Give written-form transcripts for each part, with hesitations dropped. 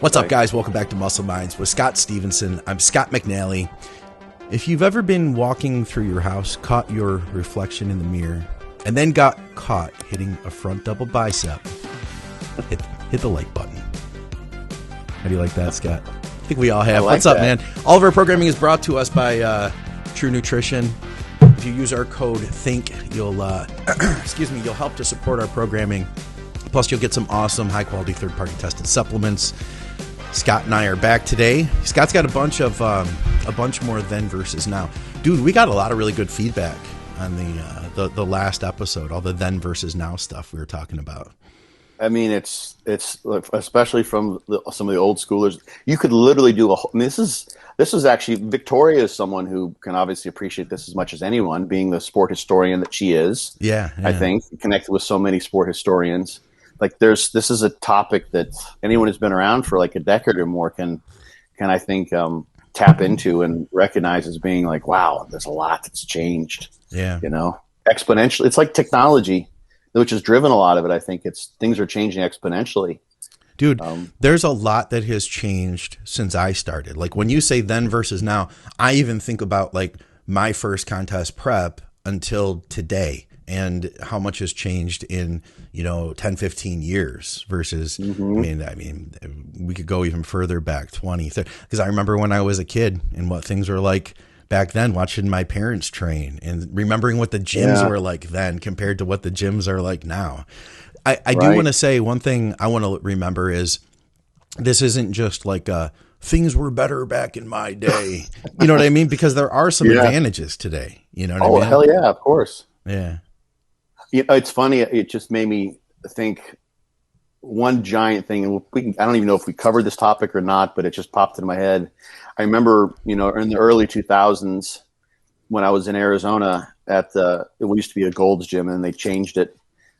What's up, guys? Welcome back to Muscle Minds with Scott Stevenson. I'm Scott McNally. If you've ever been walking through your house, caught your reflection in the mirror, and then got caught hitting a front double bicep, hit the like button. How do you like that, Scott? I think we all have. What's up, man? All of our programming is brought to us by True Nutrition. If you use our code THINK, you'll you'll help to support our programming. Plus, you'll get some awesome, high-quality, third-party tested supplements. Scott and I are back today. Scott's got a bunch more then versus now. Dude, we got a lot of really good feedback on the last episode, all the then versus now stuff we were talking about. I mean, it's especially from some of the old schoolers. You could literally do this is actually, Victoria is someone who can obviously appreciate this as much as anyone, being the sport historian that she is. Yeah. I think connected with so many sport historians. Like this is a topic that anyone who's been around for like a decade or more can I think tap into and recognize as being like, wow, there's a lot that's changed. Yeah. Exponentially. It's like technology, which has driven a lot of it. I think things are changing exponentially. Dude, there's a lot that has changed since I started. Like when you say then versus now, I even think about like my first contest prep until today and how much has changed in, 10, 15 years versus, I mean, we could go even further back, 20, 30, because I remember when I was a kid and what things were like back then, watching my parents train and remembering what the gyms were like then compared to what the gyms are like now. I do want to say one thing I want to remember is this isn't just like things were better back in my day. You know what I mean? Because there are some advantages today. You know what I mean? Oh, hell yeah, of course. Yeah. It's funny. It just made me think one giant thing. And I don't even know if we covered this topic or not, but it just popped into my head. I remember, in the early 2000s when I was in Arizona it used to be a Gold's Gym and they changed it.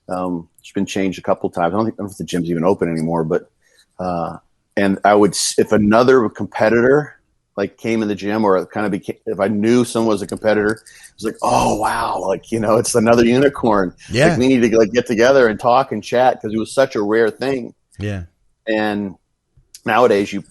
It's been changed a couple of times. I don't know if the gym's even open anymore, but, and I would, if another competitor like came in the gym or kind of became, if I knew someone was a competitor, it was like, oh, wow. Like, it's another unicorn. Yeah. Like we need to like get together and talk and chat because it was such a rare thing. Yeah. And nowadays you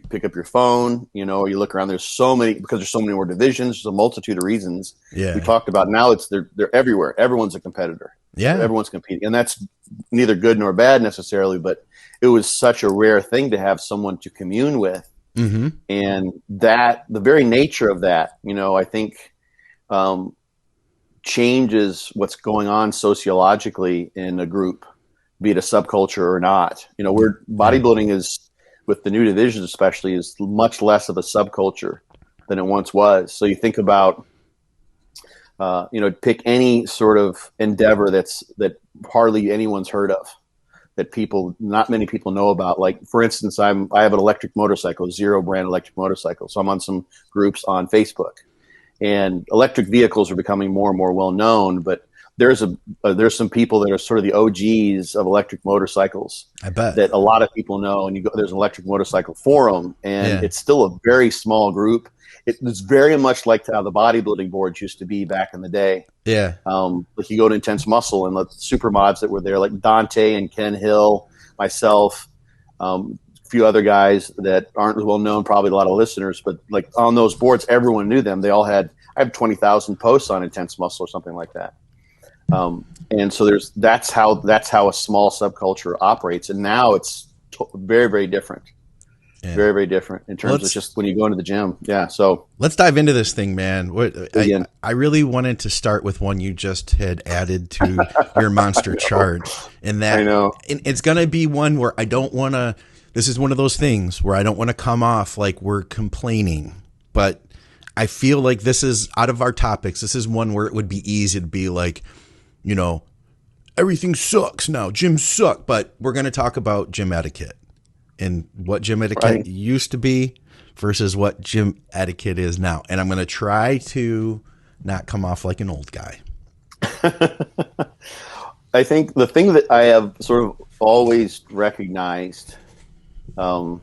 pick up your phone, or you look around, there's so many, because there's so many more divisions, there's a multitude of reasons. Yeah. We talked about now they're everywhere. Everyone's a competitor. Yeah. Everyone's competing. And that's neither good nor bad necessarily, but it was such a rare thing to have someone to commune with. Mm-hmm. And the very nature of that, I think changes what's going on sociologically in a group, be it a subculture or not. Where bodybuilding is, with the new divisions especially, is much less of a subculture than it once was. So you think about, pick any sort of endeavor that hardly anyone's heard of, that not many people know about. Like, for instance, I have an electric motorcycle, Zero brand electric motorcycle. So I'm on some groups on Facebook, and electric vehicles are becoming more and more well known, but there's some people that are sort of the OGs of electric motorcycles. I bet that a lot of people know, and there's an electric motorcycle forum, and it's still a very small group. It's very much like how the bodybuilding boards used to be back in the day. Yeah. Like you go to Intense Muscle and the super mods that were there, like Dante and Ken Hill, myself, a few other guys that aren't as well known, probably a lot of listeners, but like on those boards, everyone knew them. I have 20,000 posts on Intense Muscle or something like that. And so that's how a small subculture operates. And now it's very, very different. Yeah. Very, very different in terms of just when you go into the gym. Yeah. So let's dive into this thing, man. I really wanted to start with one you just had added to your monster chart. And that, I know. It's going to be one where I don't want to, this is one of those things where I don't want to come off like we're complaining, but I feel like this is out of our topics. This is one where it would be easy to be like, everything sucks now. Gyms suck, but we're going to talk about gym etiquette. And what gym etiquette used to be versus what gym etiquette is now. And I'm going to try to not come off like an old guy. I think the thing that I have sort of always recognized, I don't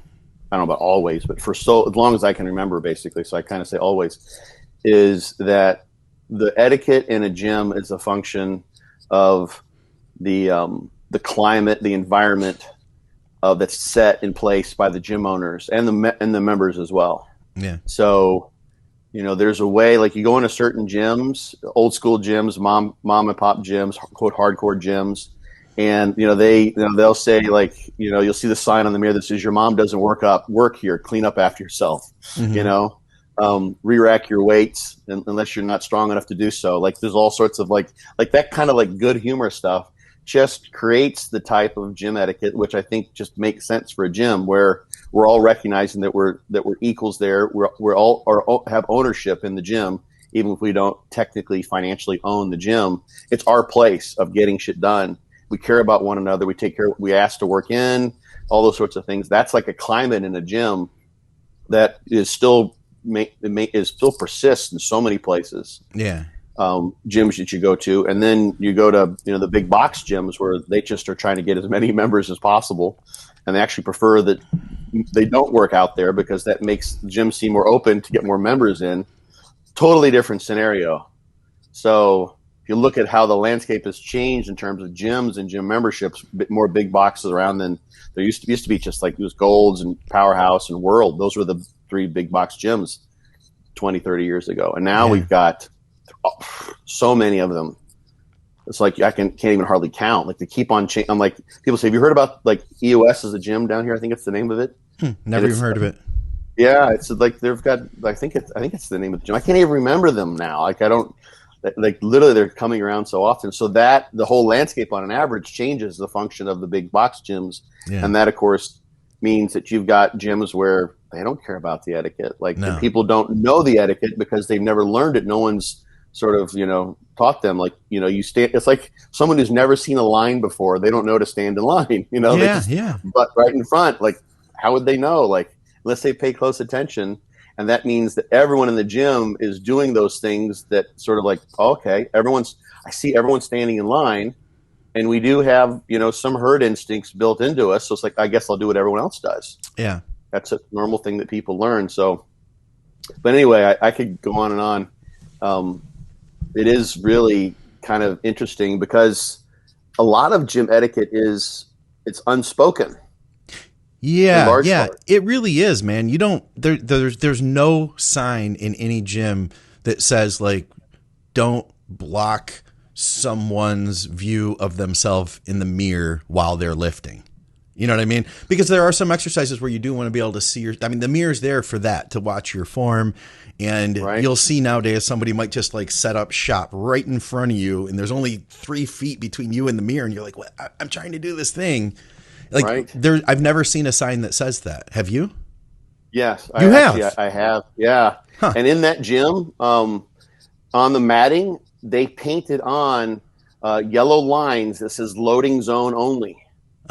know about always, but for as long as I can remember, basically, so I kind of say always, is that the etiquette in a gym is a function of the climate, the environment, that's set in place by the gym owners and the members as well. Yeah. So, there's a way, like you go into certain gyms, old school gyms, mom and pop gyms, quote hardcore gyms, and they'll say, like, you'll see the sign on the mirror that says your mom doesn't work here, clean up after yourself. Re-rack your weights unless you're not strong enough to do so. Like there's all sorts of like that kind of like good humor stuff just creates the type of gym etiquette, which I think just makes sense for a gym where we're all recognizing that we're equals there. We're all have ownership in the gym, even if we don't technically financially own the gym. It's our place of getting shit done. We care about one another. We take care. We ask to work in all those sorts of things. That's like a climate in a gym that is still persists in so many places. Yeah. Gyms that you go to, and then you go to the big box gyms where they just are trying to get as many members as possible, and they actually prefer that they don't work out there because that makes the gym seem more open to get more members in. Totally different scenario. So if you look at how the landscape has changed in terms of gyms and gym memberships, a bit more big boxes around than there used to be. Just like it was Gold's and Powerhouse and World. Those were the 3 big box gyms 20, 30 years ago, and now we've got so many of them. It's like I can't even hardly count. Like they keep on changing. I'm like, people say, have you heard about like EOS as a gym down here? I think it's the name of it. Never even heard of it. Yeah, it's like they've got. I think it's the name of the gym. I can't even remember them now. Like I don't. Like literally, they're coming around so often. So that the whole landscape on an average changes the function of the big box gyms, and that of course means that you've got gyms where they don't care about the etiquette. Like the people don't know the etiquette because they've never learned it. No one's sort of, taught them. Like, you stand, it's like someone who's never seen a line before. They don't know to stand in line, but right in front, like, how would they know? Like, unless they pay close attention. And that means that everyone in the gym is doing those things that sort of like, okay, I see everyone standing in line, and we do have, some herd instincts built into us. So it's like, I guess I'll do what everyone else does. Yeah. That's a normal thing that people learn. So, but anyway, I could go on and on. It is really kind of interesting because a lot of gym etiquette it's unspoken. Yeah, it really is, man. You don't there's no sign in any gym that says like don't block someone's view of themselves in the mirror while they're lifting. You know what I mean? Because there are some exercises where you do want to be able to see the mirror's there for that, to watch your form. And you'll see nowadays somebody might just like set up shop right in front of you, and there's only 3 feet between you and the mirror, and you're like, "What? I'm trying to do this thing." Like I've never seen a sign that says that. Have you? Yes, I have. Yeah. Huh. And in that gym, on the matting, they painted on yellow lines that says "loading zone only"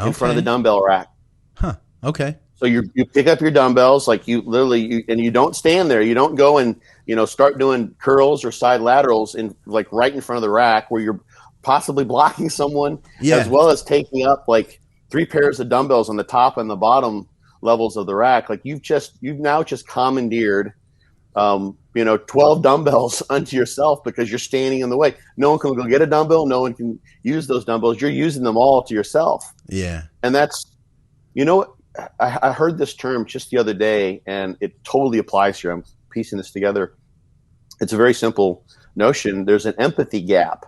in front of the dumbbell rack. Huh. Okay. So you pick up your dumbbells, like you literally, and you don't stand there. You don't go and start doing curls or side laterals in like right in front of the rack where you're possibly blocking someone, as well as taking up like 3 pairs of dumbbells on the top and the bottom levels of the rack. Like you've now just commandeered, 12 dumbbells unto yourself because you're standing in the way. No one can go get a dumbbell. No one can use those dumbbells. You're using them all to yourself. Yeah. And that's, I heard this term just the other day, and it totally applies here. I'm piecing this together. It's a very simple notion. There's an empathy gap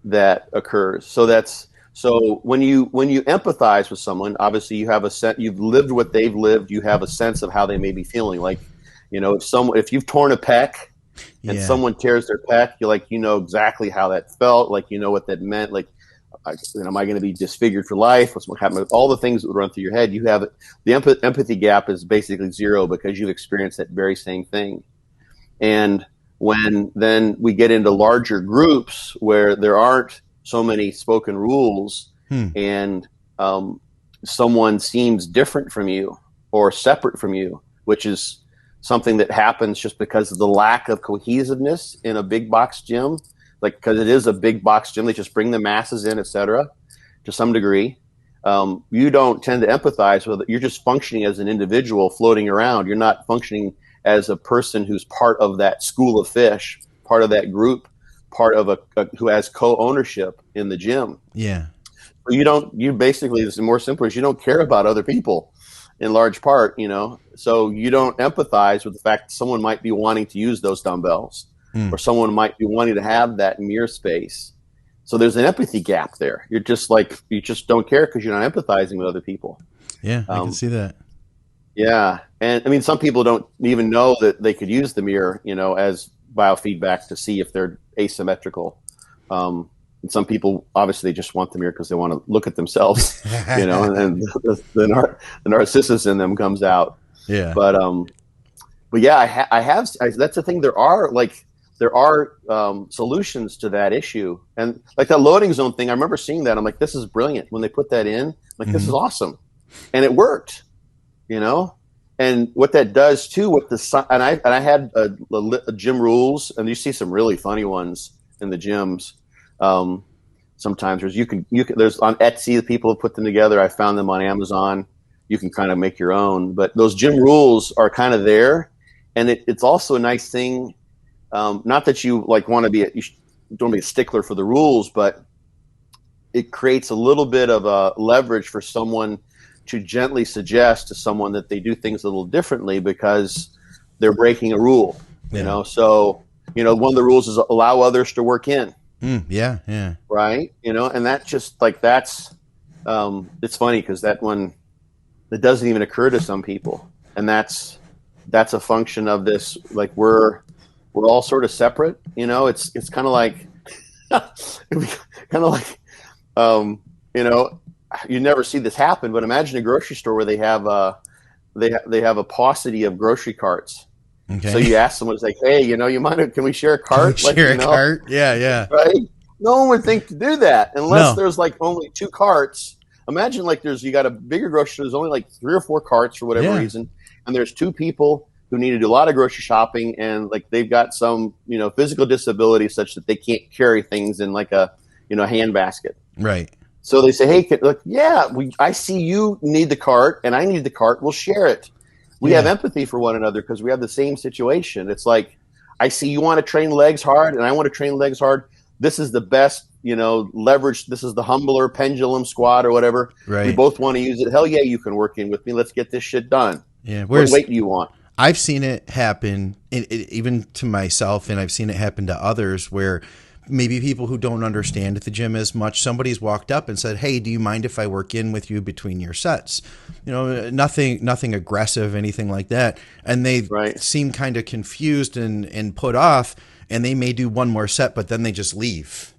that occurs. So when you empathize with someone, obviously you have you've lived what they've lived. You have a sense of how they may be feeling. Like, if you've torn a pec and someone tears their pec, you're like, exactly how that felt. Like, what that meant. Like, am I going to be disfigured for life? What's going to happen? All the things that would run through your head. You have the empathy gap is basically 0 because you've experienced that very same thing. And when then we get into larger groups where there aren't so many spoken rules and someone seems different from you or separate from you, which is something that happens just because of the lack of cohesiveness in a big box gym. Like, because it is a big box gym, they just bring the masses in, et cetera, to some degree. You don't tend to empathize with it. You're just functioning as an individual floating around. You're not functioning as a person who's part of that school of fish, part of that group, part of who has co-ownership in the gym. Yeah. you basically, it's more simple, is you don't care about other people in large part, so you don't empathize with the fact that someone might be wanting to use those dumbbells or someone might be wanting to have that mirror space. So there's an empathy gap there. You're just like, you just don't care because you're not empathizing with other people. Yeah, I can see that. Yeah. And I mean, some people don't even know that they could use the mirror, as biofeedback to see if they're asymmetrical. And some people obviously just want the mirror because they want to look at themselves, and the narcissist in them comes out. Yeah. But yeah, that's the thing. There are solutions to that issue, and like that loading zone thing. I remember seeing that. I'm like, this is brilliant. When they put that in, I'm like, this is awesome, and it worked. And what that does too with the and I had a gym rules, and you see some really funny ones in the gyms. Sometimes there's on Etsy, people have put them together. I found them on Amazon. You can kind of make your own, but those gym rules are kind of there, and it's also a nice thing. Not that you like want to be you don't be a stickler for the rules, but it creates a little bit of a leverage for someone to gently suggest to someone that they do things a little differently because they're breaking a rule. So one of the rules is allow others to work in. Yeah. Right. And that just like it's funny because that doesn't even occur to some people, and that's a function of this. Like we're all sort of separate. It's kind of like you never see this happen, but imagine a grocery store where they have a paucity of grocery carts. Okay. So you ask someone, it's like, hey, you mind? Can we share a cart? Share a cart? Yeah. Right? No one would think to do that unless there's like only 2 carts. Imagine like you got a bigger grocery store. There's only like 3 or 4 carts for whatever reason, and there's 2 people who need to do a lot of grocery shopping, and like they've got some physical disability such that they can't carry things in like a hand basket. Right. So they say, hey, I see you need the cart and I need the cart. We'll share it. We have empathy for one another because we have the same situation. It's like, I see you want to train legs hard and I want to train legs hard. This is the best, leverage. This is the humbler pendulum squat or whatever. Right. We both want to use it. Hell yeah, you can work in with me. Let's get this shit done. Yeah. What weight do you want? I've seen it happen even to myself, and I've seen it happen to others where maybe people who don't understand at the gym as much, somebody's walked up and said, hey, do you mind if I work in with you between your sets? Nothing aggressive, anything like that. And they seem kind of confused and put off, and they may do one more set, but then they just leave.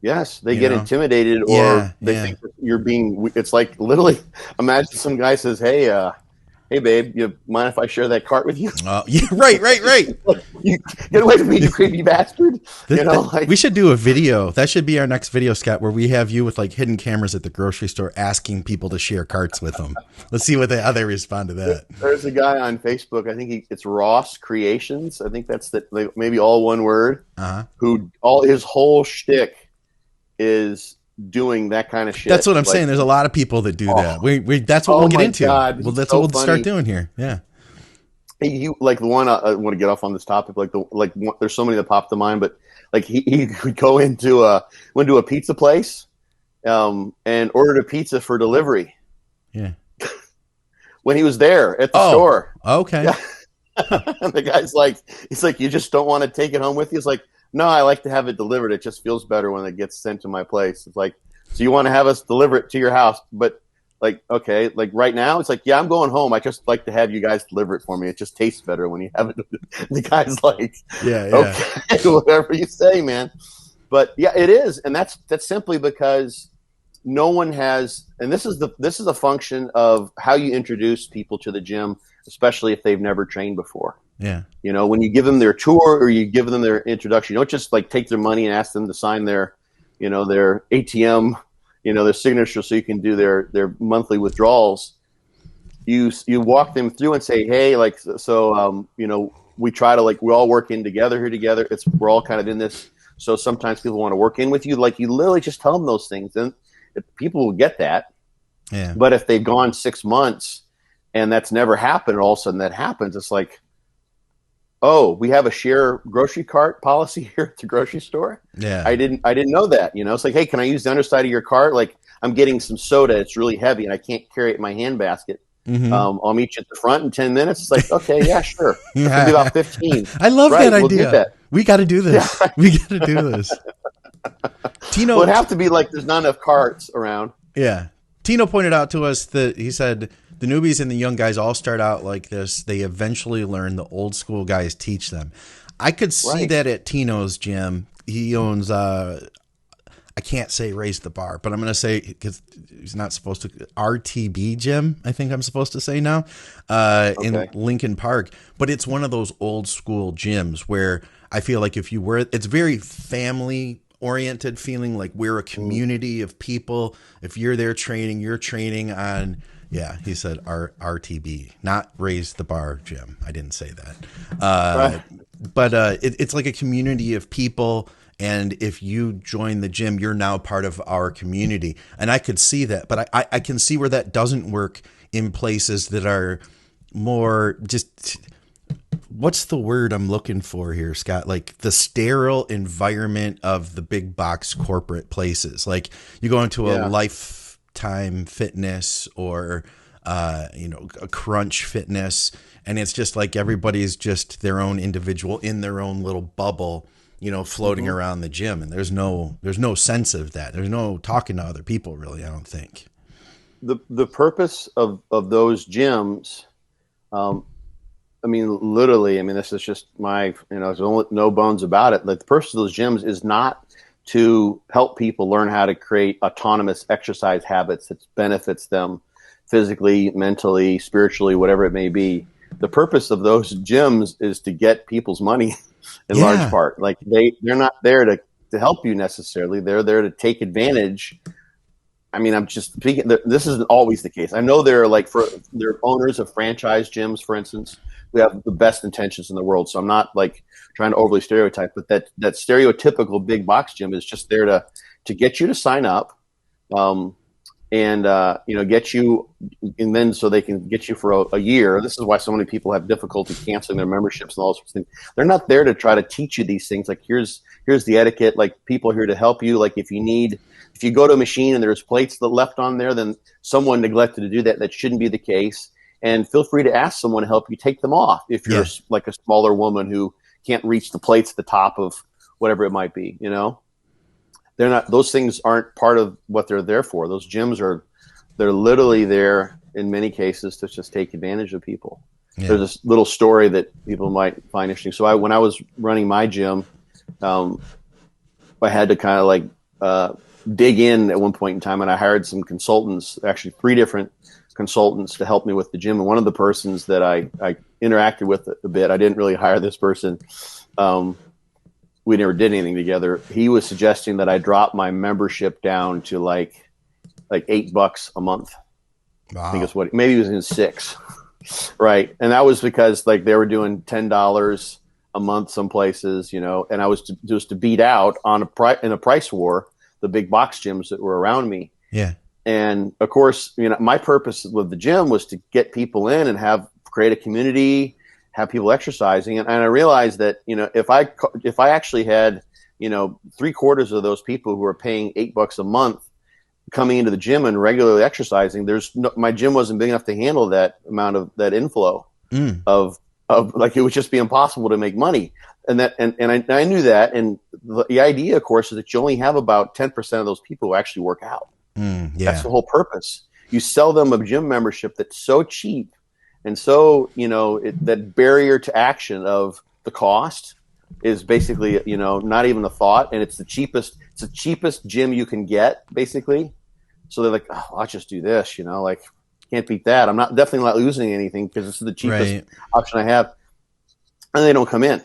Yes, they get intimidated, or they think that you're being, it's like literally, imagine some guy says, hey, babe, you mind if I share that cart with you? Yeah, right. You get away from me, you creepy bastard. We should do a video. That should be our next video, Scott, where we have you with like hidden cameras at the grocery store asking people to share carts with them. Let's see how they respond to that. There's a guy on Facebook, I think it's Ross Creations. I think that's maybe all one word, who all his whole shtick is doing that kind of shit. That's what I'm saying. There's a lot of people that do that. That's what we'll get into. God, well, that's so what we'll start doing here. Yeah. He like the one I want to get off on this topic. There's so many that pop to mind, but like he would go into a pizza place, and ordered a pizza for delivery. Yeah. When he was there at the store. Okay. Yeah. And the guy's like, he's like, you just don't want to take it home with you? He's like, no, I like to have it delivered. It just feels better when it gets sent to my place. It's like, so you want to have us deliver it to your house, but like, okay, like right now, it's like, yeah, I'm going home. I just like to have you guys deliver it for me. It just tastes better when you have it. The guy's like, okay, whatever you say, man. But yeah, it is, and that's simply because no one has, and this is a function of how you introduce people to the gym, especially if they've never trained before. Yeah. When you give them their tour or you give them their introduction, you don't just like take their money and ask them to sign their ATM, their signature so you can do their monthly withdrawals. You walk them through and say, hey, like, so, we try to we all work in together here together. We're all kind of in this. So sometimes people want to work in with you. Like you literally just tell them those things and people will get that. Yeah. But if they've gone 6 months and that's never happened, and all of a sudden that happens, it's like, oh, we have a share grocery cart policy here at the grocery store. Yeah. I didn't know that. It's like, hey, can I use the underside of your cart? Like, I'm getting some soda. It's really heavy and I can't carry it in my handbasket. I'll meet you at the front in 10 minutes. It's like, okay, yeah, sure. It's gonna be about 15. I love that we'll idea. do that. We got to do this. Yeah. We got to do this. Tino, it'd have to be like there's not enough carts around. Yeah. Tino pointed out to us that he said the newbies and the young guys all start out like this. They eventually learn. The old school guys teach them. I could see that at Tino's gym. He owns, I can't say raise the bar, but I'm going to say, because he's not supposed to, RTB gym, I think I'm supposed to say now, in Lincoln Park. But it's one of those old school gyms where I feel like if you were, it's very family oriented feeling, like we're a community of people. If you're there training, you're training on, he said RTB, not raise the bar gym. I didn't say that. But it's like a community of people. And if you join the gym, you're now part of our community. And I could see that, but I can see where that doesn't work in places that are more just, what's the word I'm looking for here, Scott? Like the sterile environment of the big box corporate places. Like you go into a Lifetime Fitness or, a Crunch Fitness, and it's just like everybody's just their own individual in their own little bubble, floating around the gym. And there's no sense of that. There's no talking to other people really, I don't think. The purpose of those gyms, literally, this is just my, there's no bones about it. Like the purpose of those gyms is not to help people learn how to create autonomous exercise habits that benefits them physically, mentally, spiritually, whatever it may be. The purpose of those gyms is to get people's money in large part. Like they're not there to help you necessarily. They're there to take advantage. I'm just speaking, this isn't always the case. I know they're owners of franchise gyms, for instance, who have the best intentions in the world. So I'm not like trying to overly stereotype, but that stereotypical big box gym is just there to get you to sign up, and get you, and then so they can get you for a year. This is why so many people have difficulty canceling their memberships and all sorts of things. They're not there to try to teach you these things. Like here's the etiquette. Like people are here to help you. Like if you go to a machine and there's plates left on there, then someone neglected to do that. That shouldn't be the case. And feel free to ask someone to help you take them off if you're like a smaller woman who can't reach the plates at the top of whatever it might be. They're not; those things aren't part of what they're there for. Those gyms they're literally there in many cases to just take advantage of people. Yeah. There's this little story that people might find interesting. So when I was running my gym, I had to kind of like dig in at one point in time, and I hired some consultants, actually 3 different consultants to help me with the gym. And one of the persons that I interacted with a bit, I didn't really hire this person. We never did anything together. He was suggesting that I drop my membership down to like $8 a month. Wow. I think it's maybe it was in 6. Right. And that was because like they were doing $10 a month some places, and I was to beat out in a price war the big box gyms that were around me. Yeah. And of course, my purpose with the gym was to get people in and create a community, have people exercising. And I realized that, if I actually had, 3/4 of those people who are paying $8 a month coming into the gym and regularly exercising, my gym wasn't big enough to handle that amount of that inflow of like, it would just be impossible to make money. And I knew that. And the idea, of course, is that you only have about 10% of those people who actually work out. That's the whole purpose. You sell them a gym membership that's so cheap and so, that barrier to action of the cost is basically, not even a thought. And it's the cheapest gym you can get, basically. So they're like, oh, I'll just do this, like can't beat that. I'm definitely not losing anything because this is the cheapest option I have. And they don't come in.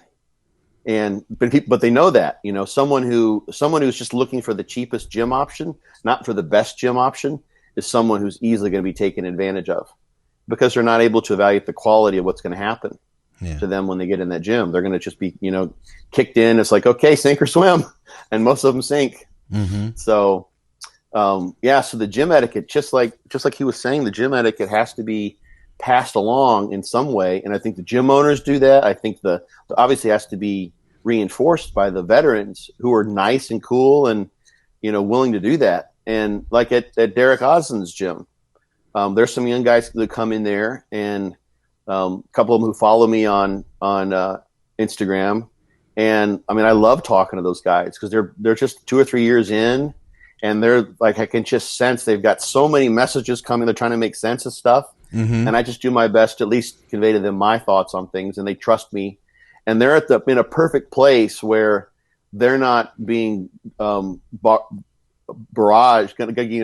But they know that, someone who's just looking for the cheapest gym option, not for the best gym option, is someone who's easily going to be taken advantage of because they're not able to evaluate the quality of what's going to happen to them when they get in that gym. They're going to just be, kicked in. It's like, okay, sink or swim. And most of them sink. Mm-hmm. So, so the gym etiquette, just like he was saying, the gym etiquette has to be passed along in some way. And I think the gym owners do that. I think the obviously has to be reinforced by the veterans who are nice and cool and, willing to do that. And like at Derek Oslin's gym, there's some young guys that come in there, and a couple of them who follow me on Instagram. And I mean, I love talking to those guys because they're just 2 or 3 years in, and they're like, I can just sense they've got so many messages coming. They're trying to make sense of stuff. Mm-hmm. And I just do my best to at least convey to them my thoughts on things, and they trust me. And they're in a perfect place where they're not being getting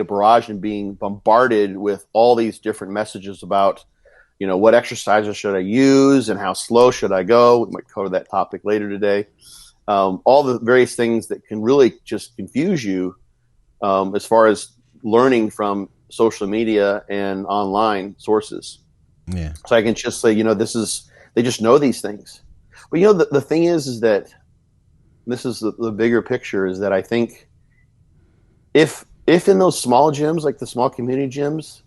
a barrage and being bombarded with all these different messages about, what exercises should I use and how slow should I go. We might cover that topic later today. All the various things that can really just confuse you as far as learning from social media and online sources. Yeah. So I can just say, they just know these things. But the thing is that this is the bigger picture, is that I think if in those small gyms, like the small community gyms,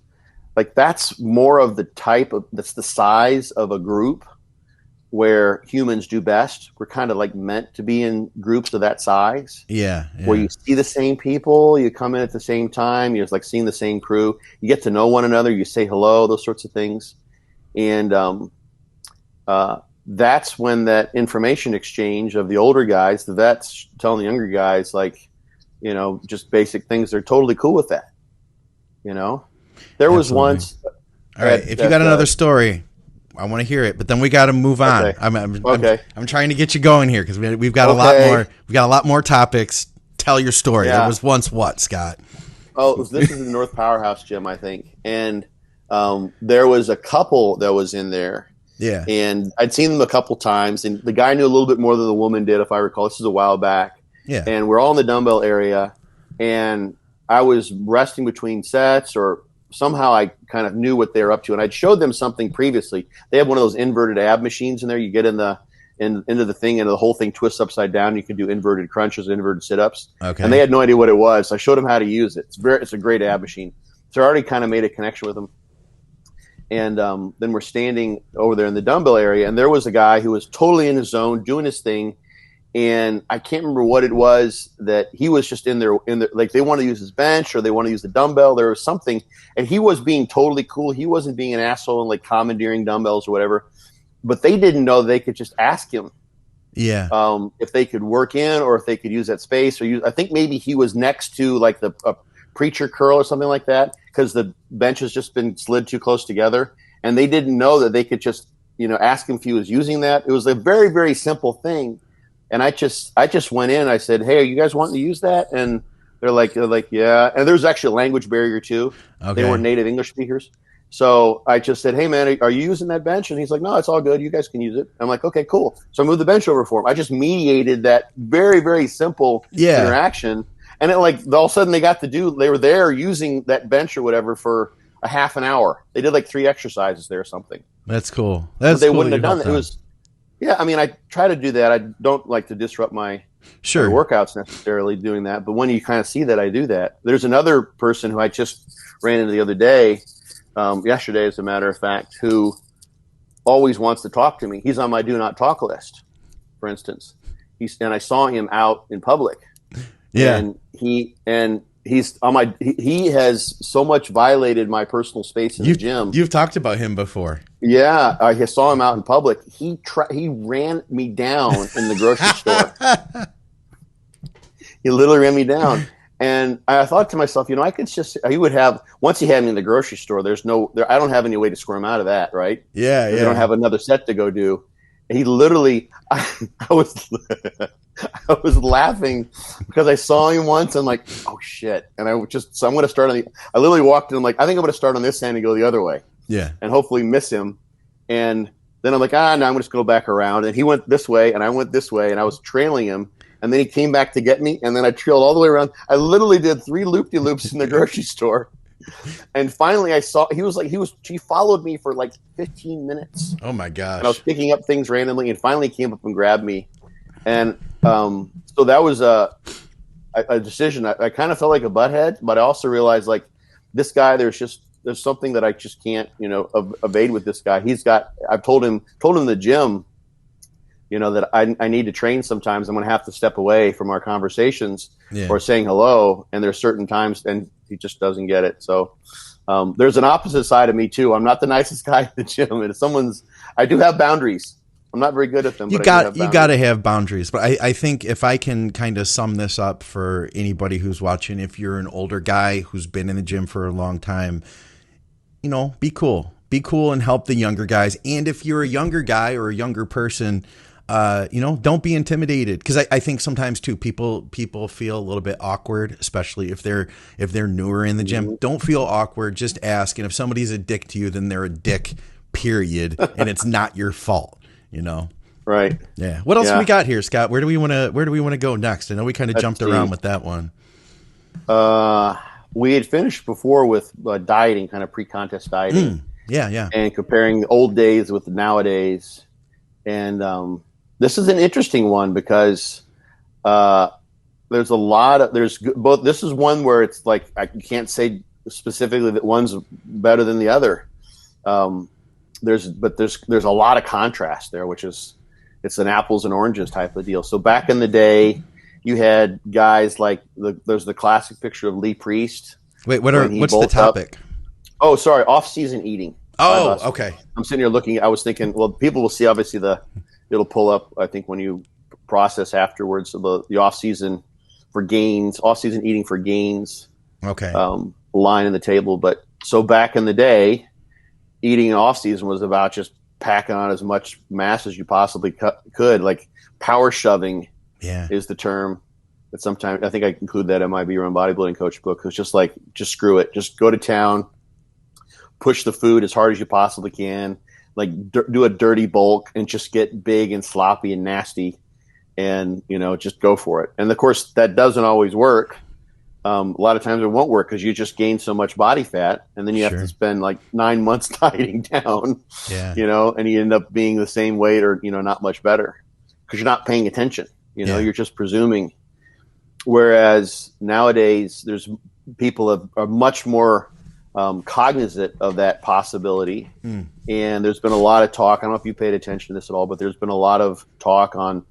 like that's more of that's the size of a group where humans do best. We're kind of like meant to be in groups of that size. Yeah. Where you see the same people, you come in at the same time, you're like seeing the same crew, you get to know one another, you say hello, those sorts of things. And that's when that information exchange of the older guys, the vets telling the younger guys, like, just basic things, they're totally cool with that. There was once. All right. If you got another story, I want to hear it, but then we got to move on. Okay. I'm trying to get you going here because we've got a lot more. We've got a lot more topics. Tell your story. Yeah. There was once what, Scott? Oh, this is the North Powerhouse gym, I think, and there was a couple that was in there. Yeah. And I'd seen them a couple times, and the guy knew a little bit more than the woman did, if I recall. This is a while back. Yeah. And we're all in the dumbbell area, and I was resting between sets, or somehow I kind of knew what they were up to, and I'd showed them something previously. They have one of those inverted ab machines in there. You get into the thing, and the whole thing twists upside down. You can do inverted crunches, inverted sit-ups. Okay. And they had no idea what it was. So I showed them how to use it. It's a great ab machine. So I already kind of made a connection with them. And then we're standing over there in the dumbbell area, and there was a guy who was totally in his zone, doing his thing. And I can't remember what it was that he was just in there, like they want to use his bench or they want to use the dumbbell. There was something, and he was being totally cool. He wasn't being an asshole and like commandeering dumbbells or whatever. But they didn't know they could just ask him, if they could work in or if they could use that space. I think maybe he was next to like a preacher curl or something like that, because the bench has just been slid too close together, and they didn't know that they could just ask him if he was using that. It was a very, very simple thing. And I just went in and I said, "Hey, are you guys wanting to use that?" And they're like, "Yeah." And there's actually a language barrier too. Okay. They weren't native English speakers. So I just said, "Hey man, are you using that bench?" And he's like, "No, it's all good. You guys can use it." I'm like, "Okay, cool." So I moved the bench over for him. I just mediated that very, very simple interaction. And all of a sudden they were there using that bench or whatever for a half an hour. They did like 3 exercises there or something. That's cool. But they wouldn't have done that. It was, I mean, I try to do that. I don't like to disrupt my workouts necessarily doing that. But when you kind of see that, I do that. There's another person who I just ran into the other day, yesterday as a matter of fact, who always wants to talk to me. He's on my do not talk list, for instance. And I saw him out in public. Yeah. And he's on my. He has so much violated my personal space in the gym. You've talked about him before. Yeah, I saw him out in public. He ran me down in the grocery store. He literally ran me down, and I thought to myself, I could just. He would have once he had me in the grocery store. I don't have any way to squirm out of that, right? Yeah. I don't have another set to go do. He literally, I was laughing because I saw him once and like, oh shit. And I'm going to start I literally walked in, I'm like, I think I'm going to start on this end and go the other way. Yeah. And hopefully miss him. And then I'm like, no, I'm just going to go back around. And he went this way and I went this way and I was trailing him. And then he came back to get me. And then I trailed all the way around. I literally did 3 loop-de-loops in the grocery store. And finally he followed me for like 15 minutes. Oh my gosh. And I was picking up things randomly and finally came up and grabbed me. And so that was a decision. I kind of felt like a butthead, but I also realized like this guy, there's something that I just can't, evade with this guy. I've told him in the gym that I need to train sometimes. I'm going to have to step away from our conversations Yeah. or saying hello. And there's certain times, and he just doesn't get it. So there's an opposite side of me too. I'm not the nicest guy in the gym. And I do have boundaries. I'm not very good at them, You but I do have got boundaries. to have boundaries. But I think if I can kind of sum this up for anybody who's watching, if you're an older guy who's been in the gym for a long time, be cool. Be cool and help the younger guys. And if you're a younger guy or a younger person, don't be intimidated, because I think sometimes too people feel a little bit awkward, especially if they're newer in the gym. Don't feel awkward. Just ask, and if somebody's a dick to you, then they're a dick. Period, and it's not your fault. Right. Yeah. What else we got here, Scott? Where do we want to go next? I know we kind of jumped around with that one. We had finished before with dieting, kind of pre-contest dieting. Yeah. And comparing the old days with nowadays. And this is an interesting one because there's both. This is one where it's like you can't say specifically that one's better than the other. There's a lot of contrast there, which is it's an apples and oranges type of deal. So back in the day, you had guys like there's the classic picture of Lee Priest. Wait, what's the topic? Oh, sorry, off-season eating. Oh, okay. I'm sitting here looking. I was thinking, well, people will see obviously it'll pull up. I think when you process afterwards, so the off-season for gains, off-season eating for gains. Okay. Line in the table, but so back in the day, eating in off-season was about just packing on as much mass as you possibly could. Like power shoving is the term that sometimes I think I include that in my Be Your Own Bodybuilding Coach book. It's just like, just screw it. Just go to town, push the food as hard as you possibly can, like do a dirty bulk and just get big and sloppy and nasty and, just go for it. And of course that doesn't always work. A lot of times it won't work because you just gain so much body fat, and then you have to spend like 9 months dieting down, and you end up being the same weight or, not much better because you're not paying attention, you're just presuming. Whereas nowadays there's people are much more cognizant of that possibility. And there's been a lot of talk. I don't know if you paid attention to this at all, but there's been a lot of talk on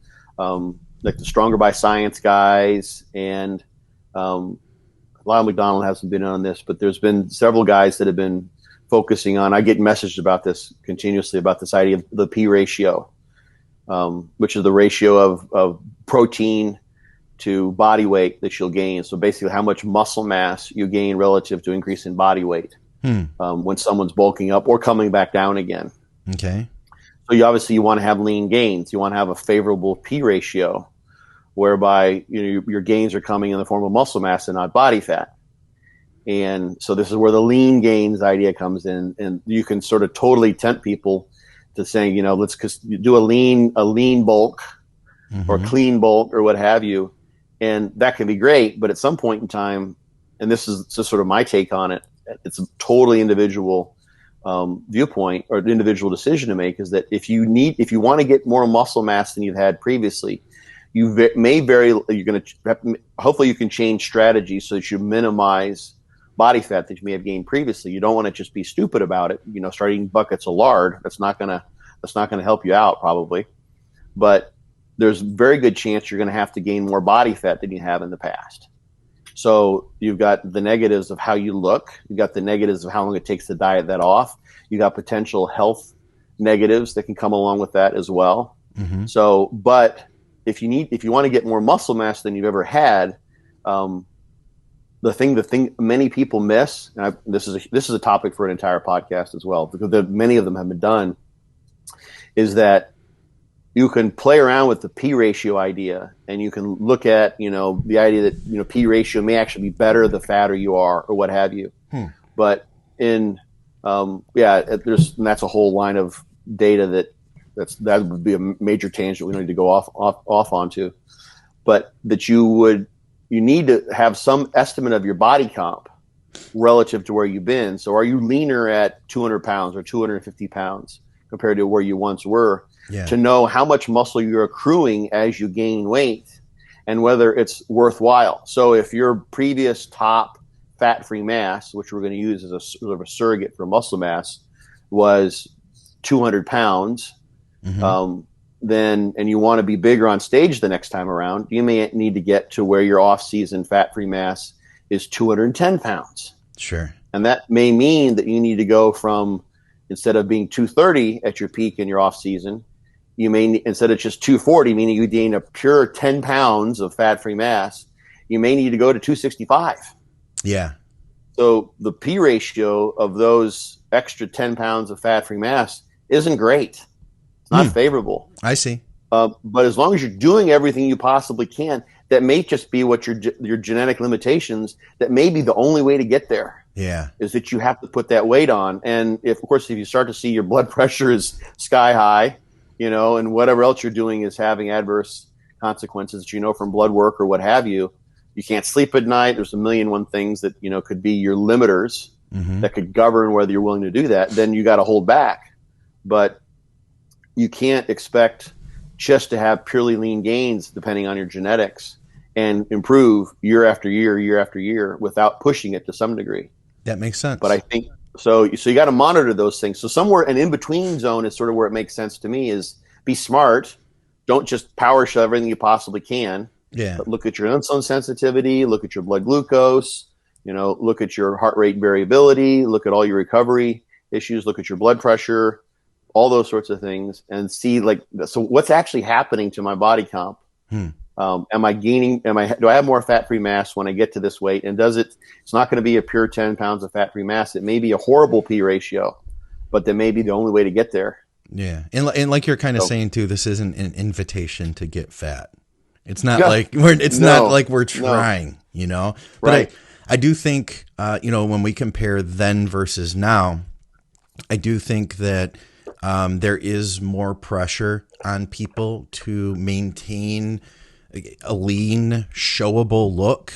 like the Stronger by Science guys and Lyle McDonald hasn't been on this, but there's been several guys that have been focusing on, I get messages about this continuously, about this idea of the P ratio, which is the ratio of protein to body weight that you'll gain. So basically how much muscle mass you gain relative to increase in body weight when someone's bulking up or coming back down again. Okay. So you want to have lean gains. You want to have a favorable P ratio, whereby your gains are coming in the form of muscle mass and not body fat. And so this is where the lean gains idea comes in, and you can sort of totally tempt people to saying, let's do a lean bulk or clean bulk or what have you. And that can be great, but at some point in time, and this is just sort of my take on it, it's a totally individual viewpoint or individual decision to make, is that if you want to get more muscle mass than you've had previously, hopefully you can change strategy so that you minimize body fat that you may have gained previously. You don't want to just be stupid about it, start eating buckets of lard. That's not gonna help you out probably. But there's a very good chance you're going to have to gain more body fat than you have in the past. So you've got the negatives of how you look. You've got the negatives of how long it takes to diet that off. You got potential health negatives that can come along with that as well. So, but if you want to get more muscle mass than you've ever had, the thing many people miss, and this is a topic for an entire podcast as well, because many of them have been done, is that you can play around with the P ratio idea, and you can look at the idea that P ratio may actually be better the fatter you are or what have you. But and that's a whole line of data that would be a major tangent we don't need to go off onto, but that you need to have some estimate of your body comp relative to where you've been. So are you leaner at 200 pounds or 250 pounds compared to where you once were, to know how much muscle you're accruing as you gain weight and whether it's worthwhile. So if your previous top fat-free mass, which we're going to use as a sort of a surrogate for muscle mass, was 200 pounds, then, and you want to be bigger on stage the next time around, you may need to get to where your off-season fat-free mass is 210 pounds. Sure. And that may mean that you need to go from, instead of being 230 at your peak in your off-season, you may, instead of just 240, meaning you gain a pure 10 pounds of fat-free mass, you may need to go to 265. Yeah. So the P ratio of those extra 10 pounds of fat-free mass isn't great. It's not favorable. I see. But as long as you're doing everything you possibly can, that may just be what your genetic limitations, that may be the only way to get there. Yeah. Is that you have to put that weight on. And if you start to see your blood pressure is sky high, and whatever else you're doing is having adverse consequences, from blood work or what have you, you can't sleep at night. There's a million one things that, could be your limiters that could govern whether you're willing to do that. Then you got to hold back. But you can't expect just to have purely lean gains depending on your genetics and improve year after year without pushing it to some degree. That makes sense. But I think so you got to monitor those things. So somewhere an in-between zone is sort of where it makes sense to me, is be smart. Don't just power shove everything you possibly can. Yeah. But look at your insulin sensitivity, look at your blood glucose, look at your heart rate variability, look at all your recovery issues, look at your blood pressure, all those sorts of things, and see so what's actually happening to my body comp. Am I gaining? Do I have more fat-free mass when I get to this weight? And it's not going to be a pure 10 pounds of fat-free mass. It may be a horrible P ratio, but that may be the only way to get there. Yeah. And like you're kind of saying too, this isn't an invitation to get fat. It's not like we're trying, but right. I do think, when we compare then versus now, I do think that there is more pressure on people to maintain a lean, showable look.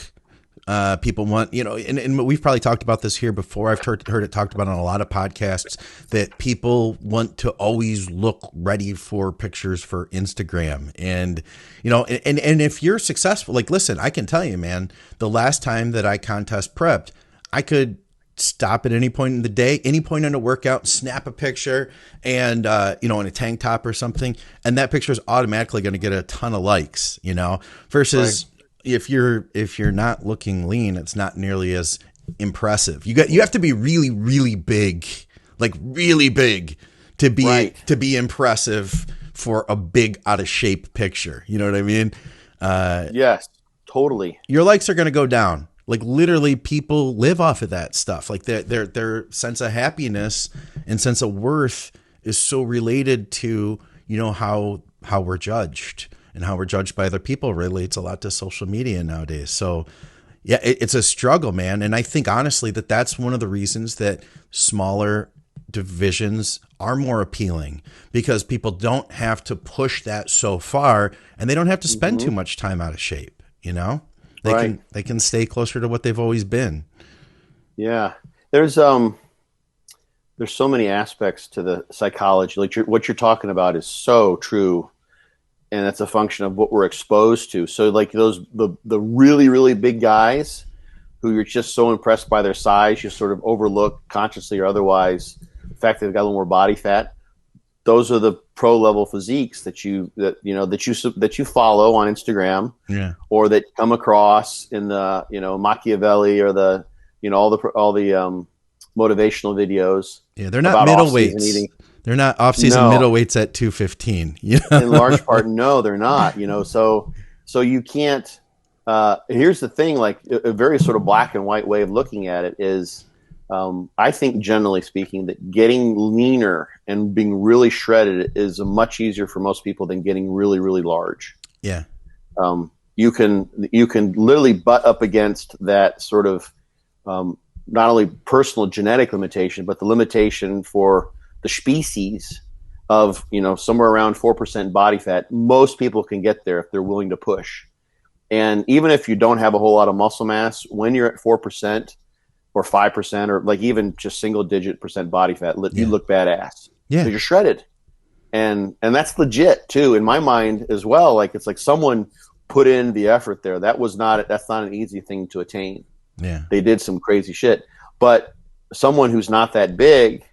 People want, and we've probably talked about this here before. I've heard it talked about on a lot of podcasts, that people want to always look ready for pictures for Instagram. And, and if you're successful, listen, I can tell you, man, the last time that I contest prepped, I could stop at any point in the day, any point in a workout, snap a picture and, in a tank top or something. And that picture is automatically going to get a ton of likes, versus if you're not looking lean, it's not nearly as impressive. You have to be really, really big, really big to be impressive for a big out of shape picture. You know what I mean? Yes, totally. Your likes are going to go down. Literally, people live off of that stuff. Their sense of happiness and sense of worth is so related to, how we're judged, and how we're judged by other people relates a lot to social media nowadays. So yeah, it's a struggle, man. And I think honestly that's one of the reasons that smaller divisions are more appealing, because people don't have to push that so far, and they don't have to spend too much time out of shape, They can stay closer to what they've always been. Yeah. There's so many aspects to the psychology. What you're talking about is so true. And that's a function of what we're exposed to. So the really, really big guys who you're just so impressed by their size, you sort of overlook consciously or otherwise the fact that they've got a little more body fat. Those are the pro level physiques that you follow on Instagram, or that come across in the Machiavelli or the all the motivational videos. Yeah, they're not middleweights. They're not off-season middleweights at 215. In large part, no, they're not. So you can't. Here's the thing: a very sort of black and white way of looking at it is, I think generally speaking, that getting leaner and being really shredded is much easier for most people than getting really, really large. Yeah. You can literally butt up against that sort of not only personal genetic limitation, but the limitation for the species of, somewhere around 4% body fat. Most people can get there if they're willing to push. And even if you don't have a whole lot of muscle mass, when you're at 4% or 5% or even just single digit percent body fat, you look badass. Yeah. Because you're shredded. And that's legit too, in my mind as well. It's like someone put in the effort there. That's not an easy thing to attain. Yeah. They did some crazy shit. But someone who's not that big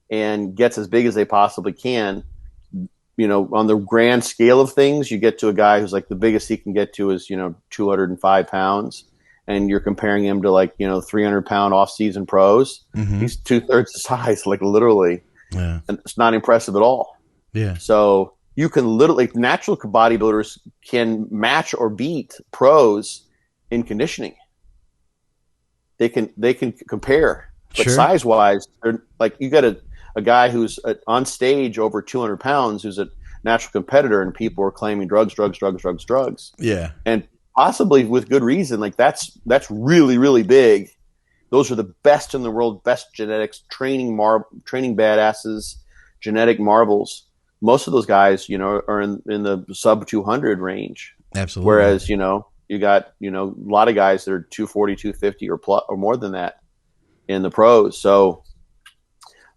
and gets as big as they possibly can, on the grand scale of things, you get to a guy who's like the biggest he can get to is, 205 pounds. And you're comparing him to 300-pound off-season pros. Mm-hmm. He's 2/3 the size, like literally. Yeah. And it's not impressive at all. Yeah. So you can literally, natural bodybuilders can match or beat pros in conditioning. They can compare, but Sure. size-wise, they're like, you got a guy who's on stage over 200 pounds who's a natural competitor, and people are claiming drugs. Yeah. And possibly with good reason. Like that's really, really big. Those are the best in the world, best genetics, training badasses, genetic marbles. Most of those guys, are in the sub 200 range. Absolutely. Whereas, you got, a lot of guys that are 240, 250 or plus or more than that in the pros. So,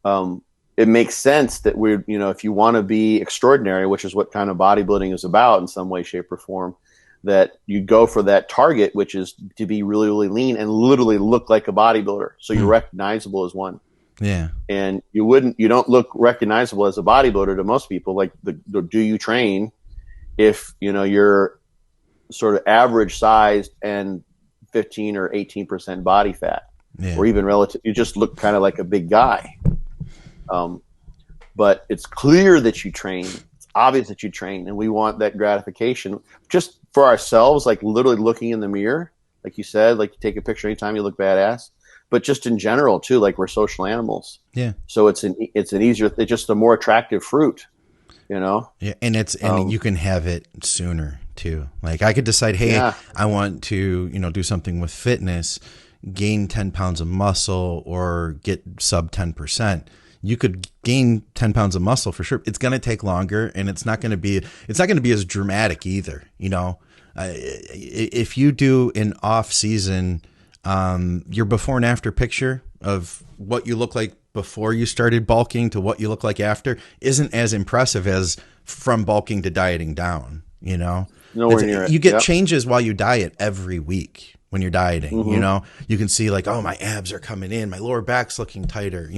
it makes sense that if you want to be extraordinary, which is what kind of bodybuilding is about in some way, shape, or form, that you go for that target, which is to be really, really lean and literally look like a bodybuilder. So you're recognizable as one. Yeah. And you don't look recognizable as a bodybuilder to most people. Like do you train if, you're sort of average sized and 15 or 18% body fat, or even relative, you just look kind of like a big guy. But it's clear that you train. It's obvious that you train, and we want that gratification just for ourselves, like literally looking in the mirror, like you said, like you take a picture anytime you look badass, but just in general too, like we're social animals. Yeah. So it's just a more attractive fruit, Yeah. And you can have it sooner too. Like I could decide, hey, I want to, do something with fitness, gain 10 pounds of muscle or get sub 10%. You could gain 10 pounds of muscle for sure. It's going to take longer, and it's not going to be as dramatic either. If you do an off season, your before and after picture of what you look like before you started bulking to what you look like after isn't as impressive as from bulking to dieting down, Nowhere near it. You get changes while you diet every week. When you're dieting, you can see like, oh, my abs are coming in, my lower back's looking tighter,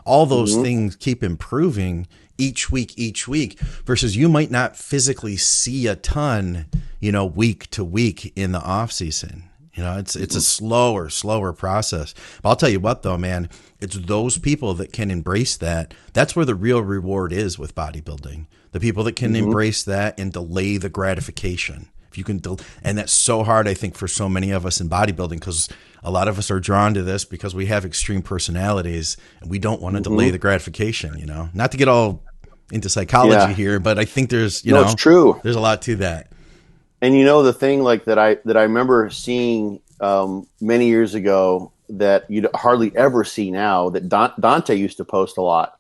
all those things keep improving each week versus you might not physically see a ton, week to week in the off season. It's a slower process. But I'll tell you what though, man, it's those people that can embrace that. That's where the real reward is with bodybuilding. The people that can embrace that and delay the gratification. If you can, and that's so hard, I think, for so many of us in bodybuilding, because a lot of us are drawn to this because we have extreme personalities and we don't want to delay the gratification, not to get all into psychology here, but I think there's, it's true. There's a lot to that. And the thing like that I remember seeing many years ago that you'd hardly ever see now, that Dante used to post a lot.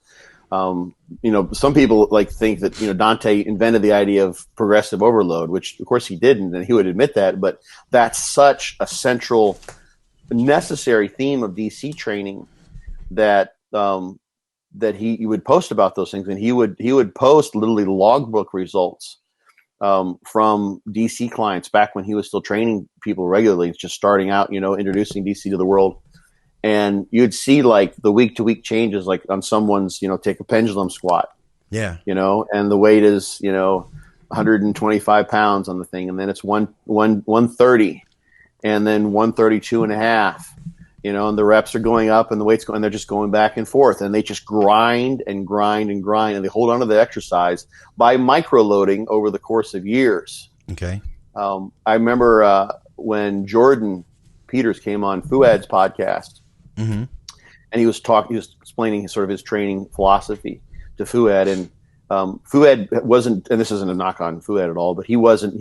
Some people think that, Dante invented the idea of progressive overload, which of course he didn't, and he would admit that, but that's such a central, necessary theme of DC training that, that he would post about those things. And he would post literally logbook results, from DC clients back when he was still training people regularly, just starting out, introducing DC to the world. And you'd see like the week to week changes, like on someone's, take a pendulum squat, and the weight is, 125 pounds on the thing. And then it's 130 and then 132.5, and the reps are going up and the weight's going, and they're just going back and forth, and they just grind and grind and grind, and they hold on to the exercise by micro loading over the course of years. Okay. I remember, when Jordan Peters came on Fuad's podcast, and he was explaining his training philosophy to Fuad, and Fuad wasn't, and this isn't a knock on Fuad at all, but he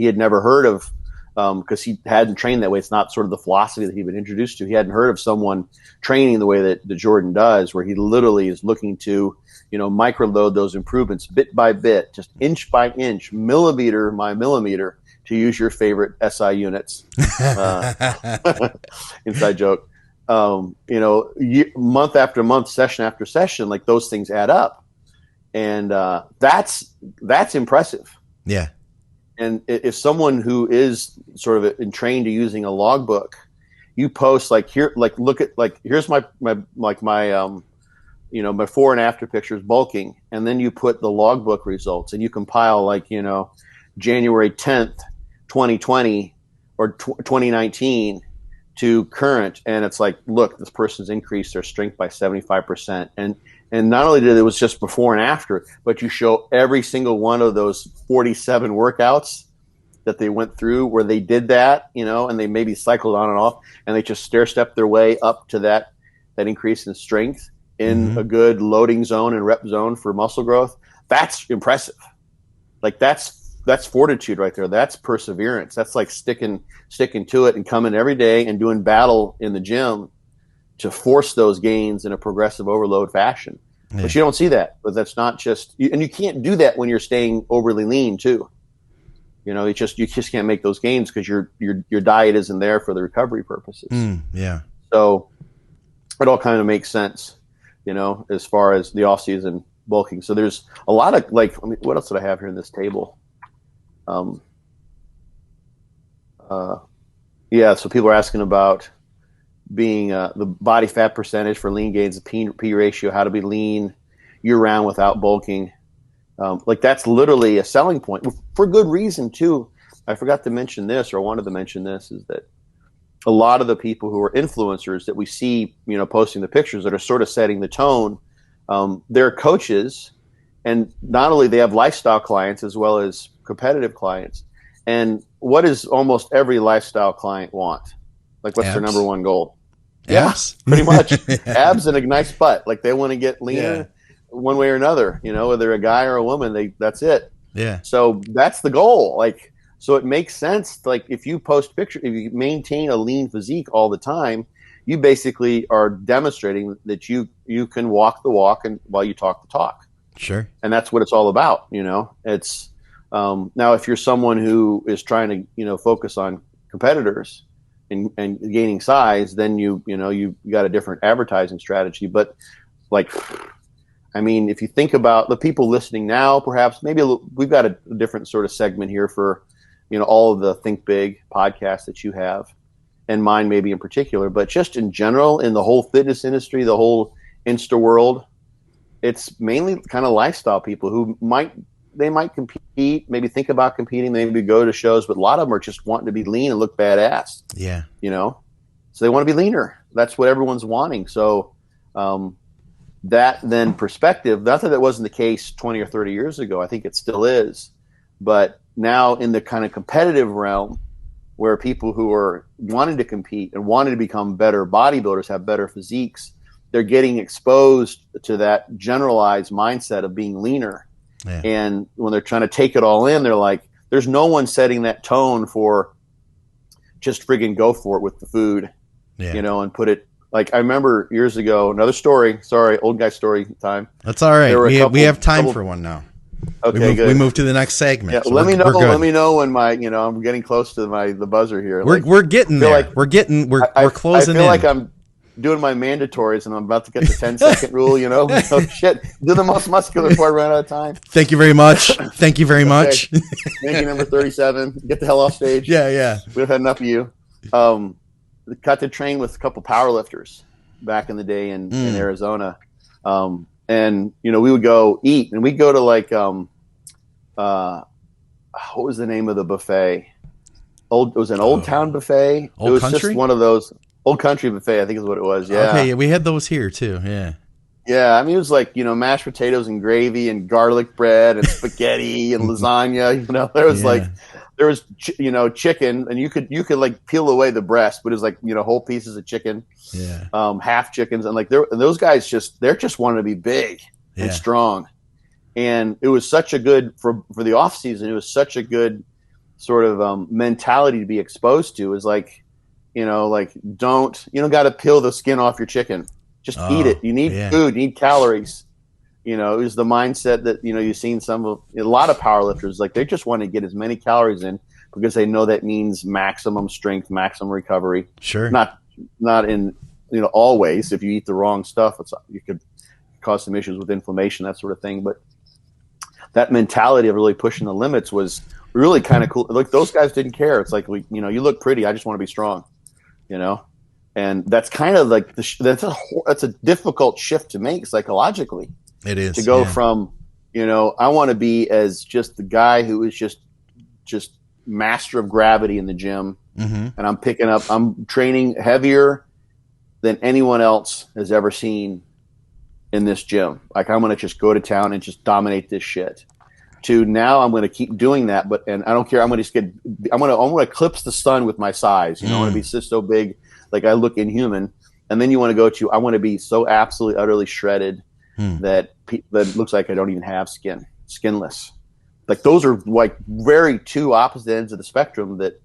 had never heard of, because he hadn't trained that way. It's not sort of the philosophy that he'd been introduced to. He hadn't heard of someone training the way that Jordan does, where he literally is looking to, micro load those improvements bit by bit, just inch by inch, millimeter by millimeter, to use your favorite SI units. Inside joke. Month after month, session after session, like those things add up, and that's impressive. Yeah. And if someone who is sort of trained to using a logbook, you post like here, like look at like here's my before and after pictures bulking, and then you put the logbook results, and you compile like, January 10th, 2020 or 2019 to current, and it's like, look, this person's increased their strength by 75%. And not only did it was just before and after, but you show every single one of those 47 workouts that they went through where they did that, and they maybe cycled on and off, and they just stair-stepped their way up to that increase in strength in a good loading zone and rep zone for muscle growth. That's impressive. Like that's fortitude right there. That's perseverance. That's like sticking to it and coming every day and doing battle in the gym to force those gains in a progressive overload fashion. Yeah. But you don't see that. But that's not just, and you can't do that when you're staying overly lean too. You just can't make those gains because your diet isn't there for the recovery purposes. Yeah. So it all kind of makes sense, as far as the off season bulking. So there's a lot of what else did I have here in this table? So people are asking about being the body fat percentage for lean gains, the P ratio, how to be lean year round without bulking. That's literally a selling point for good reason too. I forgot to mention this, or I wanted to mention this, is that a lot of the people who are influencers that we see, posting the pictures that are sort of setting the tone, they're coaches, and not only they have lifestyle clients as well as competitive clients. And what does almost every lifestyle client want? Like, what's Abs. Their number one goal? Abs. Yeah, pretty much. Abs and a nice butt. Like, they want to get leaner one way or another, whether a guy or a woman, that's it. Yeah. So that's the goal. So it makes sense. Like, if you post pictures, if you maintain a lean physique all the time, you basically are demonstrating that you can walk the walk and while you talk the talk. Sure. And that's what it's all about. It's now if you're someone who is trying to focus on competitors and gaining size, then you got a different advertising strategy. But if you think about the people listening now, perhaps maybe we've got a different sort of segment here for all of the Think Big podcasts that you have, and mine maybe in particular, but just in general in the whole fitness industry, the whole Insta world, it's mainly kind of lifestyle people who might compete, maybe think about competing, maybe go to shows, but a lot of them are just wanting to be lean and look badass. Yeah. So they want to be leaner. That's what everyone's wanting. So that then perspective, not that that wasn't the case 20 or 30 years ago, I think it still is, but now in the kind of competitive realm where people who are wanting to compete and wanting to become better bodybuilders, have better physiques, they're getting exposed to that generalized mindset of being leaner. Yeah. And when they're trying to take it all in, they're like, there's no one setting that tone for just friggin' go for it with the food, and put it. Like, I remember years ago, another story, sorry, old guy story time. That's all right. We have time for one now. Okay, good. We move to the next segment. Yeah, so let me know when I'm getting close to the buzzer here. We're getting there. We're closing in. I feel like I'm doing my mandatories and I'm about to get the 10-second rule, Oh, shit. Do the most muscular before I run out of time. Thank you very much. Thank you very much. Thank you, number 37. Get the hell off stage. Yeah. We've had enough of you. Got to train with a couple powerlifters back in the day in Arizona. And, we would go eat, and we'd go to what was the name of the buffet? It was an Old Town buffet. Old it was Country? Just one of those Old Country buffet, I think is what it was. Yeah. Okay. Yeah, we had those here too. Yeah. Yeah. I mean, it was like, mashed potatoes and gravy and garlic bread and spaghetti and lasagna, there was chicken, and you could like peel away the breast, but it was like, whole pieces of chicken, half chickens. And those guys they're just wanting to be big and strong. And it was such a good, for the off season, it was such a good sort of mentality to be exposed to. Is like, you don't got to peel the skin off your chicken. Just eat it. You need food, you need calories. It was the mindset that, you've seen a lot of powerlifters, like they just want to get as many calories in because they know that means maximum strength, maximum recovery. Sure. Not in, always. If you eat the wrong stuff, you could cause some issues with inflammation, that sort of thing. But that mentality of really pushing the limits was really kind of cool. Like, those guys didn't care. It's like, you look pretty. I just want to be strong, And that's kind of like that's a difficult shift to make psychologically. It is to go from, I want to be as just the guy who is just master of gravity in the gym, and I'm training heavier than anyone else has ever seen in this gym. Like, I'm going to just go to town and just dominate this shit. To now, I'm going to keep doing that, and I don't care. I'm going to eclipse the sun with my size. I want to be so big, like I look inhuman. And then you want to go to, I want to be so absolutely, utterly shredded that looks like I don't even have skinless. Like, those are like very two opposite ends of the spectrum that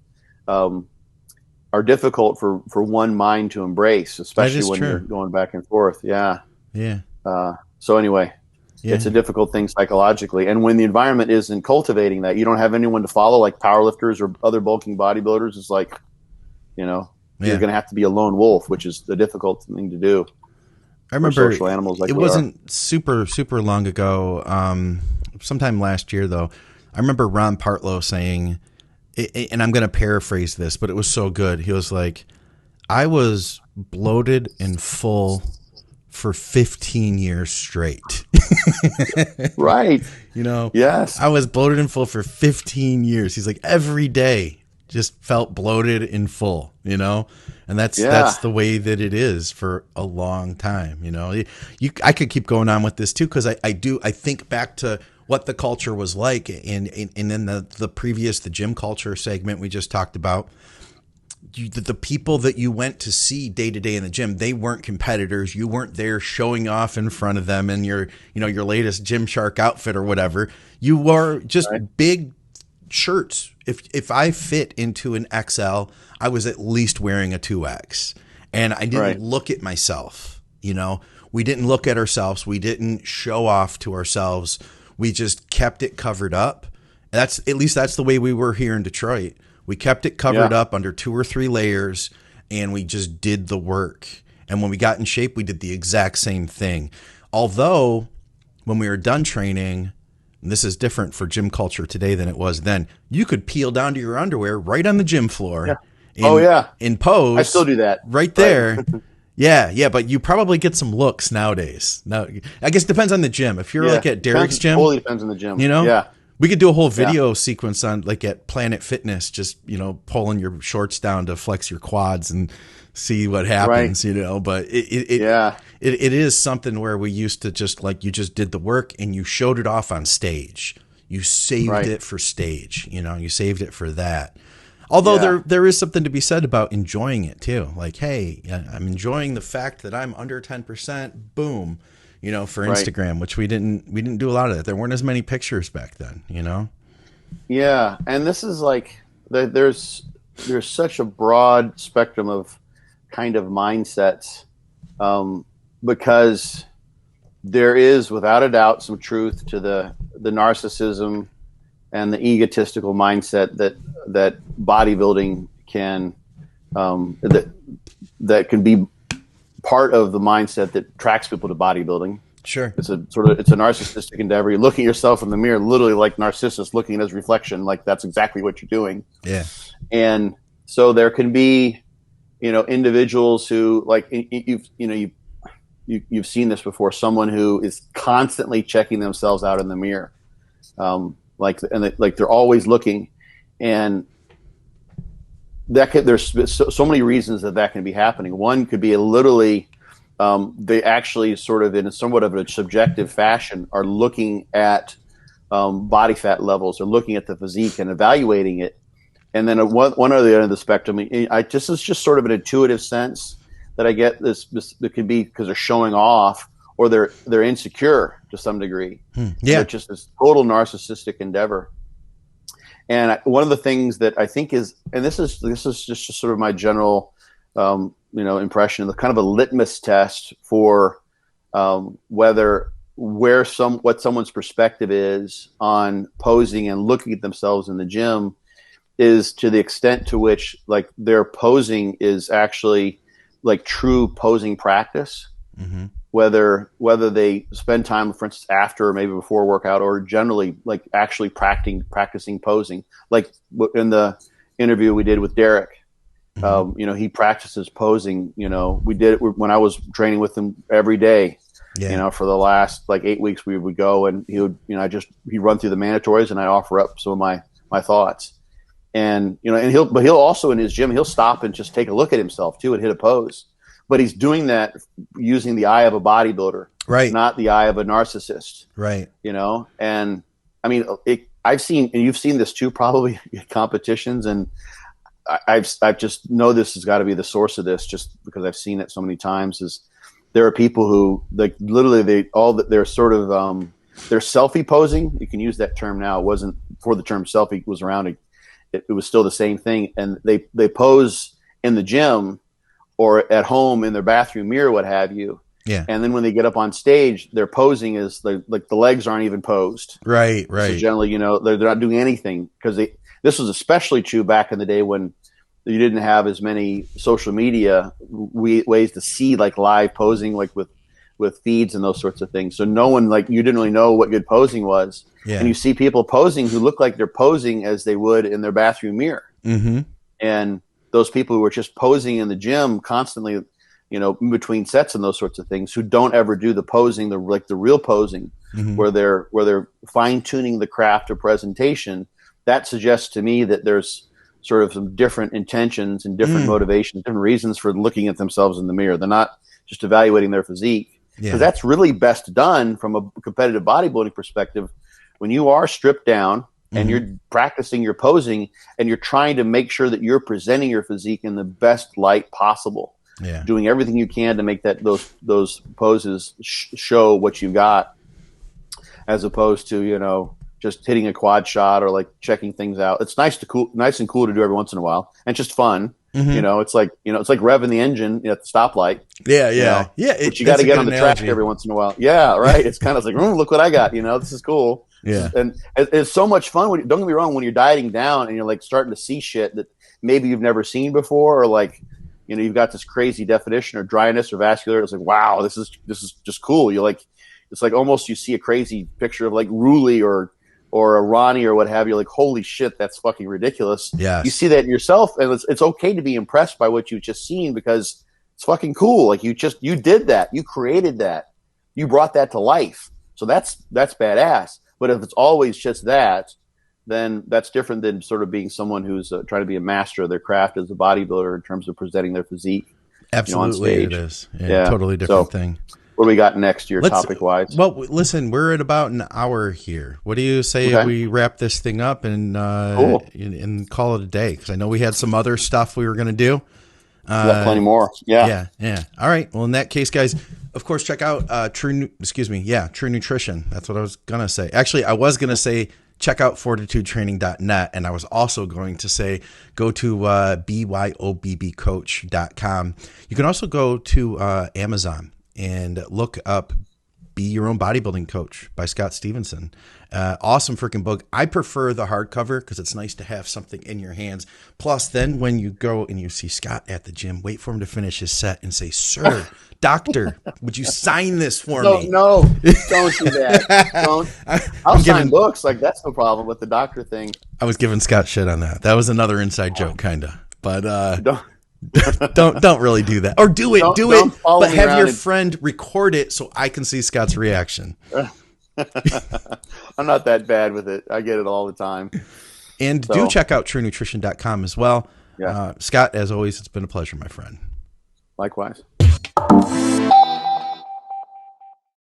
are difficult for one mind to embrace, especially when you're going back and forth. Yeah. Yeah. So anyway. Yeah. It's a difficult thing psychologically. And when the environment isn't cultivating that, you don't have anyone to follow, like powerlifters or other bulking bodybuilders. It's like, you're going to have to be a lone wolf, which is the difficult thing to do. I remember social animals like it wasn't super, super long ago. Sometime last year, though, I remember Ron Partlow saying, and I'm going to paraphrase this, but it was so good. He was like, I was bloated and full for 15 years straight. Right. Yes. I was bloated and full for 15 years. He's like, every day just felt bloated and full, and that's the way that it is for a long time. I could keep going on with this too, because I think back to what the culture was like, and in the gym culture segment we just talked about. The people that you went to see day to day in the gym, they weren't competitors. You weren't there showing off in front of them in your latest Gymshark outfit or whatever. You wore just big shirts. If I fit into an XL, I was at least wearing a 2X, and I didn't look at myself. We didn't look at ourselves. We didn't show off to ourselves. We just kept it covered up. That's the way we were here in Detroit. We kept it covered up under 2 or 3 layers, and we just did the work. And when we got in shape, we did the exact same thing. Although, when we were done training, and this is different for gym culture today than it was then, you could peel down to your underwear right on the gym floor. Yeah. In pose. I still do that. Right there. Yeah, but you probably get some looks nowadays. Now, I guess it depends on the gym. If you're like at Derek's gym. Totally depends on the gym. Yeah. We could do a whole video sequence on, like, at Planet Fitness, just, pulling your shorts down to flex your quads and see what happens, but it is something where we used to just, like, you just did the work and you showed it off on stage. You saved it for stage, you saved it for that. Although there is something to be said about enjoying it too. Like, hey, I'm enjoying the fact that I'm under 10%, boom. For Instagram, which we didn't do a lot of that. There weren't as many pictures back then, Yeah, and this is like there's such a broad spectrum of kind of mindsets, because there is without a doubt some truth to the narcissism and the egotistical mindset that bodybuilding can that can be part of the mindset that attracts people to bodybuilding. Sure. It's a narcissistic endeavor. You're looking at yourself in the mirror, literally like Narcissus looking at his reflection. Like, that's exactly what you're doing. Yeah. And so there can be, individuals who, like, you've seen this before, someone who is constantly checking themselves out in the mirror. They're always looking, and there's so many reasons that can be happening. One could be literally they actually sort of in somewhat of a subjective fashion are looking at body fat levels, or looking at the physique and evaluating it. And then one other end of the spectrum, this is just sort of an intuitive sense that I get. This it could be because they're showing off, or they're insecure to some degree. Yeah, it's just this total narcissistic endeavor. And one of the things that I think is, and this is just sort of my general, impression, the kind of a litmus test for what someone's perspective is on posing and looking at themselves in the gym, is to the extent to which, like, their posing is actually like true posing practice. Mm-hmm. Whether they spend time, for instance, after or maybe before workout, or generally like actually practicing posing, like in the interview we did with Derek, You know, he practices posing. You know, we did it when I was training with him every day. Yeah. You know, for the last like 8 weeks, we would go and he would, you know, he'd run through the mandatories and I'd offer up some of my thoughts. And, you know, and he'll also in his gym, he'll stop and just take a look at himself too and hit a pose. But he's doing that using the eye of a bodybuilder, right? Not the eye of a narcissist, right? You know, and I mean, I've seen, and you've seen this too, probably at competitions, and I've just know this has got to be the source of this, just because I've seen it so many times. Is there are people who like literally they're sort of they're selfie posing. You can use that term now. It wasn't before the term selfie was around. It was still the same thing, and they pose in the gym or at home in their bathroom mirror, what have you. Yeah. And then when they get up on stage, their posing is like the legs aren't even posed. Right. So generally, you know, they're not doing anything because this was especially true back in the day when you didn't have as many social media ways to see like live posing, like with feeds and those sorts of things. So no one, like, you didn't really know what good posing was. Yeah. And you see people posing who look like they're posing as they would in their bathroom mirror. Mm-hmm. And those people who are just posing in the gym constantly, you know, in between sets and those sorts of things, who don't ever do the posing, the real posing, mm-hmm. where they're fine tuning the craft of presentation. That suggests to me that there's sort of some different intentions and different motivations, different reasons for looking at themselves in the mirror. They're not just evaluating their physique, because that's really best done from a competitive bodybuilding perspective when you are stripped down and you're practicing your posing and you're trying to make sure that you're presenting your physique in the best light possible. Yeah. Doing everything you can to make those poses show what you've got, as opposed to, you know, just hitting a quad shot or like checking things out. It's nice and cool to do every once in a while, and just fun. Mm-hmm. You know, it's like revving the engine at the stoplight. Yeah, yeah, you know? yeah. But you got to get on the track every once in a while. Yeah, right. It's kind of like, look what I got. You know, this is cool. Yeah, and it's so much fun. Don't get me wrong. When you're dieting down and you're like starting to see shit that maybe you've never seen before, or like, you know, you've got this crazy definition or dryness or vascular. It's like, wow, this is just cool. You like, it's like almost you see a crazy picture of like Ruli or a Ronnie or what have you. Like, holy shit, that's fucking ridiculous. Yeah, you see that in yourself, and it's okay to be impressed by what you've just seen, because it's fucking cool. Like, you did that, you created that, you brought that to life. So that's badass. But if it's always just that, then that's different than sort of being someone who's trying to be a master of their craft as a bodybuilder in terms of presenting their physique. Absolutely, you know, on stage. It is. Yeah, totally different thing. What do we got next year, topic-wise? Well, listen, we're at about an hour here. What do you say if we wrap this thing up and call it a day? Because I know we had some other stuff we were going to do. We got plenty more. Yeah. All right. Well, in that case, guys, of course, check out True Nutrition. That's what I was going to say. Actually, I was going to say check out fortitudetraining.net, and I was also going to say go to byobbcoach.com. You can also go to Amazon and look up Be Your Own Bodybuilding Coach by Scott Stevenson. Awesome freaking book. I prefer the hardcover because it's nice to have something in your hands. Plus, then when you go and you see Scott at the gym, wait for him to finish his set and say, "Sir, doctor, would you sign this for me?" No, don't do that. Don't. I'll sign books. Like, that's no problem with the doctor thing. I was giving Scott shit on that. That was another inside joke, kind of. But don't really do that, or do it, but have your friend record it so I can see Scott's reaction. I'm not that bad with it. I get it all the time. And do check out truenutrition.com as well. Yeah. Scott, as always, it's been a pleasure, my friend. Likewise.